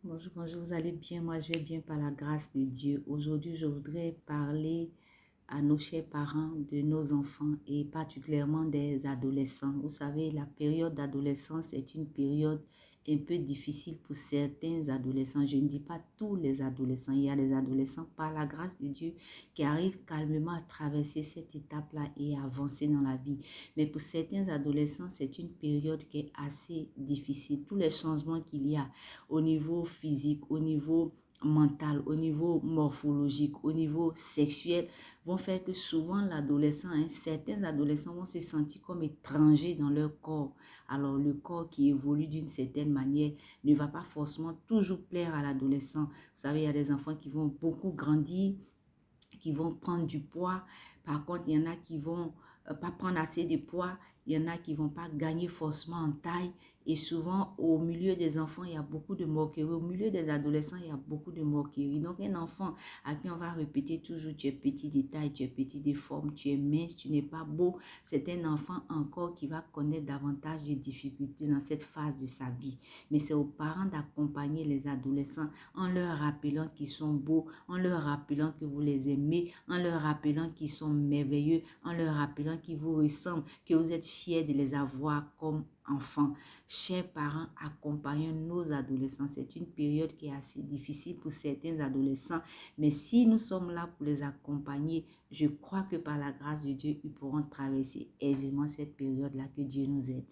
Bonjour, bonjour, vous allez bien? Moi, je vais bien par la grâce de Dieu. Aujourd'hui, je voudrais parler à nos chers parents de nos enfants et particulièrement des adolescents. Vous savez, la période d'adolescence est une période un peu difficile pour certains adolescents. Je ne dis pas tous les adolescents. Il y a des adolescents, par la grâce de Dieu, qui arrivent calmement à traverser cette étape-là et à avancer dans la vie. Mais pour certains adolescents, c'est une période qui est assez difficile. Tous les changements qu'il y a au niveau physique, au niveau mental, au niveau morphologique, au niveau sexuel, vont faire que souvent l'adolescent, certains adolescents vont se sentir comme étrangers dans leur corps. Alors le corps qui évolue d'une certaine manière ne va pas forcément toujours plaire à l'adolescent. Vous savez, il y a des enfants qui vont beaucoup grandir, qui vont prendre du poids. Par contre, il y en a qui vont pas prendre assez de poids. Il y en a qui vont pas gagner forcément en taille. Et souvent, au milieu des enfants, il y a beaucoup de moqueries. Au milieu des adolescents, il y a beaucoup de moqueries. Donc, un enfant à qui on va répéter toujours, tu es petit de taille, tu es petit de forme, tu es mince, tu n'es pas beau, c'est un enfant encore qui va connaître davantage de difficultés dans cette phase de sa vie. Mais c'est aux parents d'accompagner les adolescents en leur rappelant qu'ils sont beaux, en leur rappelant que vous les aimez, en leur rappelant qu'ils sont merveilleux, en leur rappelant qu'ils vous ressemblent, que vous êtes fiers de les avoir comme enfants. Chers parents, accompagnons nos adolescents. C'est une période qui est assez difficile pour certains adolescents, mais si nous sommes là pour les accompagner, je crois que par la grâce de Dieu, ils pourront traverser aisément cette période-là. Que Dieu nous aide.